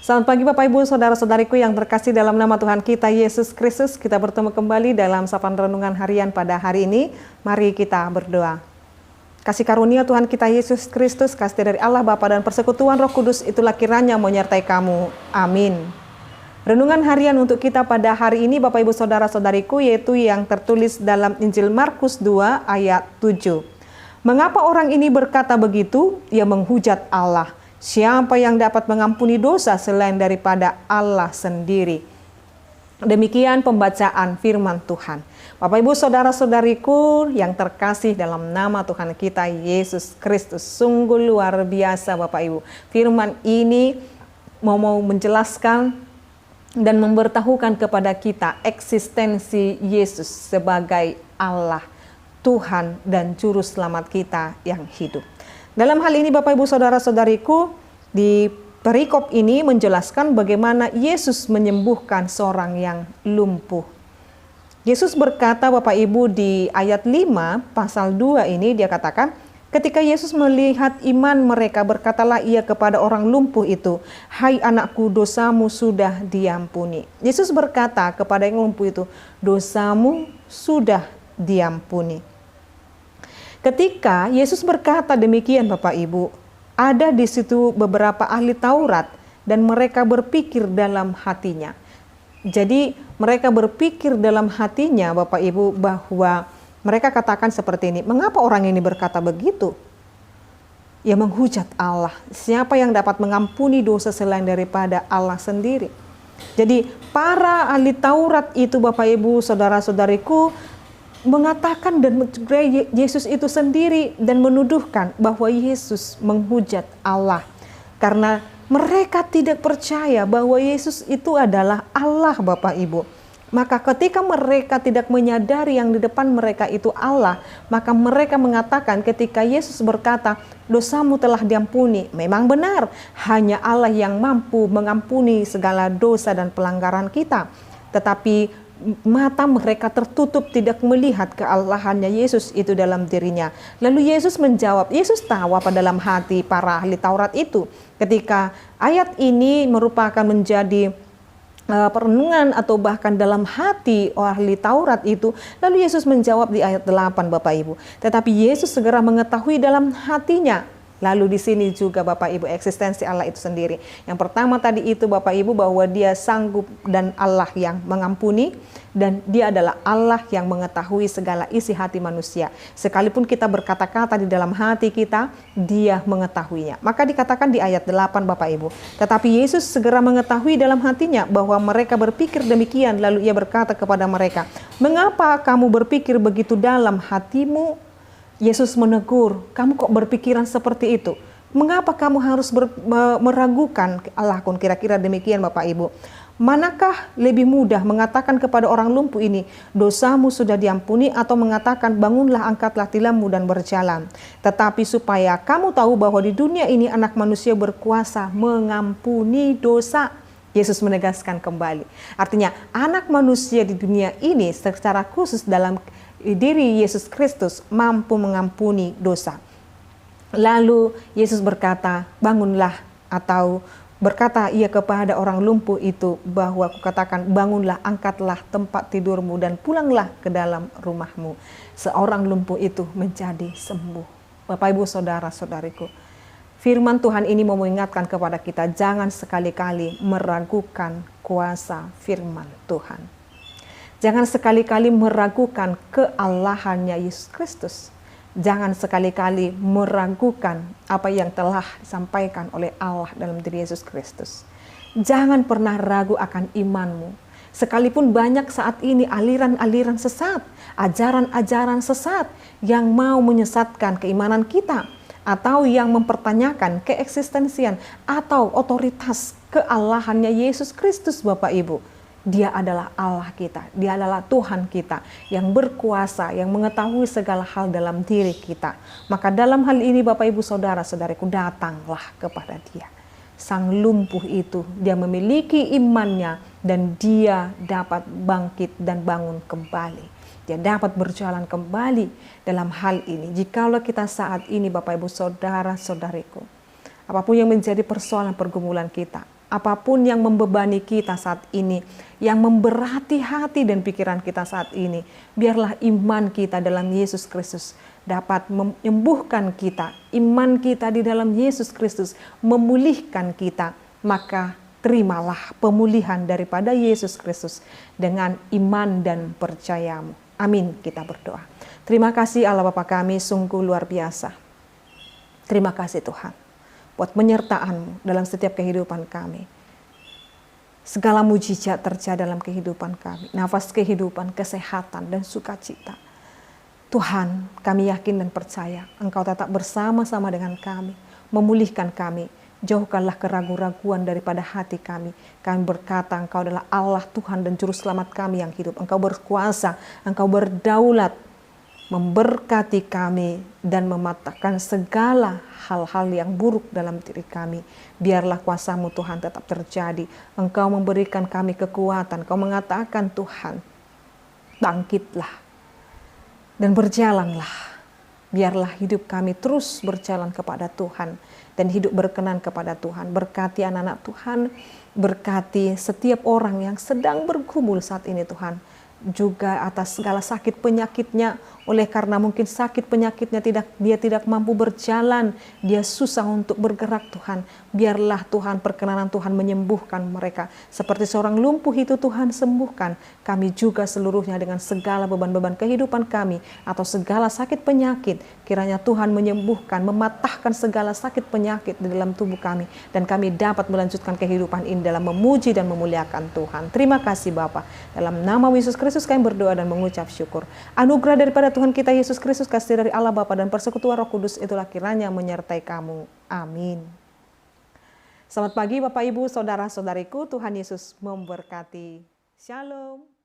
Selamat pagi Bapak Ibu, Saudara-saudariku yang terkasih dalam nama Tuhan kita Yesus Kristus. Kita bertemu kembali dalam sapaan renungan harian pada hari ini. Mari kita berdoa. Kasih karunia Tuhan kita Yesus Kristus, kasih dari Allah Bapa dan persekutuan Roh Kudus itulah kiranya menyertai kamu. Amin. Renungan harian untuk kita pada hari ini Bapak Ibu Saudara-saudariku yaitu yang tertulis dalam Injil Markus 2 ayat 7. Mengapa orang ini berkata begitu? Ia menghujat Allah. Siapa yang dapat mengampuni dosa selain daripada Allah sendiri? Demikian pembacaan firman Tuhan. Bapak Ibu Saudara-saudariku yang terkasih dalam nama Tuhan kita Yesus Kristus. Sungguh luar biasa Bapak Ibu. Firman ini mau menjelaskan dan memberitahukan kepada kita eksistensi Yesus sebagai Allah, Tuhan dan Juru Selamat kita yang hidup. Dalam hal ini Bapak Ibu Saudara-saudariku, di perikop ini menjelaskan bagaimana Yesus menyembuhkan seorang yang lumpuh. Yesus berkata Bapak Ibu di ayat 5 pasal 2 ini dia katakan, ketika Yesus melihat iman mereka berkatalah ia kepada orang lumpuh itu, hai anakku dosamu sudah diampuni. Yesus berkata kepada yang lumpuh itu, dosamu sudah diampuni. Ketika Yesus berkata demikian Bapak Ibu, ada di situ beberapa ahli Taurat dan mereka berpikir dalam hatinya. Jadi mereka berpikir dalam hatinya Bapak Ibu bahwa mereka katakan seperti ini, mengapa orang ini berkata begitu? Ia menghujat Allah. Siapa yang dapat mengampuni dosa selain daripada Allah sendiri? Jadi para ahli Taurat itu Bapak Ibu Saudara-saudariku mengatakan dan Yesus itu sendiri dan menuduhkan bahwa Yesus menghujat Allah karena mereka tidak percaya bahwa Yesus itu adalah Allah Bapak Ibu. Maka ketika mereka tidak menyadari yang di depan mereka itu Allah, maka mereka mengatakan ketika Yesus berkata dosamu telah diampuni, memang benar hanya Allah yang mampu mengampuni segala dosa dan pelanggaran kita. Tetapi mata mereka tertutup tidak melihat keallahannya Yesus itu dalam dirinya. Lalu Yesus menjawab, Yesus tahu apa dalam hati para ahli Taurat itu. Ketika ayat ini merupakan menjadi perenungan atau bahkan dalam hati ahli Taurat itu, lalu Yesus menjawab di ayat 8 Bapak Ibu. Tetapi Yesus segera mengetahui dalam hatinya. Lalu di sini juga Bapak Ibu eksistensi Allah itu sendiri. Yang pertama tadi itu Bapak Ibu bahwa dia sanggup dan Allah yang mengampuni dan dia adalah Allah yang mengetahui segala isi hati manusia. Sekalipun kita berkata-kata di dalam hati kita, dia mengetahuinya. Maka dikatakan di ayat 8 Bapak Ibu. Tetapi Yesus segera mengetahui dalam hatinya bahwa mereka berpikir demikian. Lalu ia berkata kepada mereka, mengapa kamu berpikir begitu dalam hatimu? Yesus menegur, kamu kok berpikiran seperti itu? Mengapa kamu harus meragukan Allahku? Kira-kira demikian Bapak Ibu. Manakah lebih mudah mengatakan kepada orang lumpuh ini, dosamu sudah diampuni, atau mengatakan bangunlah, angkatlah tilammu dan berjalan. Tetapi supaya kamu tahu bahwa di dunia ini anak manusia berkuasa mengampuni dosa. Yesus menegaskan kembali. Artinya anak manusia di dunia ini secara khusus dalam diri Yesus Kristus mampu mengampuni dosa. Lalu Yesus berkata, bangunlah, atau berkata ia kepada orang lumpuh itu bahwa kukatakan bangunlah, angkatlah tempat tidurmu dan pulanglah ke dalam rumahmu. Seorang lumpuh itu menjadi sembuh. Bapak Ibu Saudara-saudariku, firman Tuhan ini mau mengingatkan kepada kita jangan sekali-kali meragukan kuasa firman Tuhan. Jangan sekali-kali meragukan keallahannya Yesus Kristus. Jangan sekali-kali meragukan apa yang telah disampaikan oleh Allah dalam diri Yesus Kristus. Jangan pernah ragu akan imanmu. Sekalipun banyak saat ini aliran-aliran sesat, ajaran-ajaran sesat yang mau menyesatkan keimanan kita, atau yang mempertanyakan keeksistensian atau otoritas keallahannya Yesus Kristus Bapak Ibu. Dia adalah Allah kita, dia adalah Tuhan kita yang berkuasa, yang mengetahui segala hal dalam diri kita. Maka dalam hal ini Bapak Ibu Saudara-saudariku, datanglah kepada dia. Sang lumpuh itu, dia memiliki imannya dan dia dapat bangkit dan bangun kembali. Dia dapat berjalan kembali dalam hal ini. Jikalau kita saat ini Bapak Ibu Saudara-saudariku, apapun yang menjadi persoalan pergumulan kita, apapun yang membebani kita saat ini, yang memberati hati dan pikiran kita saat ini, biarlah iman kita dalam Yesus Kristus dapat menyembuhkan kita. Iman kita di dalam Yesus Kristus memulihkan kita. Maka terimalah pemulihan daripada Yesus Kristus dengan iman dan percayamu. Amin, kita berdoa. Terima kasih Allah Bapa kami, sungguh luar biasa. Terima kasih Tuhan buat penyertaan-Mu dalam setiap kehidupan kami. Segala mujizat terjadi dalam kehidupan kami. Nafas kehidupan, kesehatan, dan sukacita. Tuhan, kami yakin dan percaya Engkau tetap bersama-sama dengan kami. Memulihkan kami. Jauhkanlah keraguan-raguan daripada hati kami. Kami berkata Engkau adalah Allah Tuhan dan Juru Selamat kami yang hidup. Engkau berkuasa, Engkau berdaulat, memberkati kami dan mematahkan segala hal-hal yang buruk dalam diri kami. Biarlah kuasa-Mu Tuhan tetap terjadi. Engkau memberikan kami kekuatan. Engkau mengatakan Tuhan, bangkitlah dan berjalanlah. Biarlah hidup kami terus berjalan kepada Tuhan dan hidup berkenan kepada Tuhan. Berkati anak-anak Tuhan, berkati setiap orang yang sedang bergumul saat ini Tuhan. Juga atas segala sakit penyakitnya, oleh karena mungkin sakit penyakitnya dia tidak mampu berjalan, dia susah untuk bergerak Tuhan. Biarlah Tuhan perkenanan Tuhan menyembuhkan mereka. Seperti seorang lumpuh itu Tuhan sembuhkan. Kami juga seluruhnya dengan segala beban-beban kehidupan kami atau segala sakit penyakit. Kiranya Tuhan menyembuhkan, mematahkan segala sakit penyakit di dalam tubuh kami. Dan kami dapat melanjutkan kehidupan ini dalam memuji dan memuliakan Tuhan. Terima kasih Bapa. Dalam nama Yesus Kristus kami berdoa dan mengucap syukur. Anugerah daripada Tuhan kita Yesus Kristus, kasih dari Allah Bapa dan persekutuan Roh Kudus itulah kiranya menyertai kamu. Amin. Selamat pagi Bapak Ibu, saudara-saudariku, Tuhan Yesus memberkati. Shalom.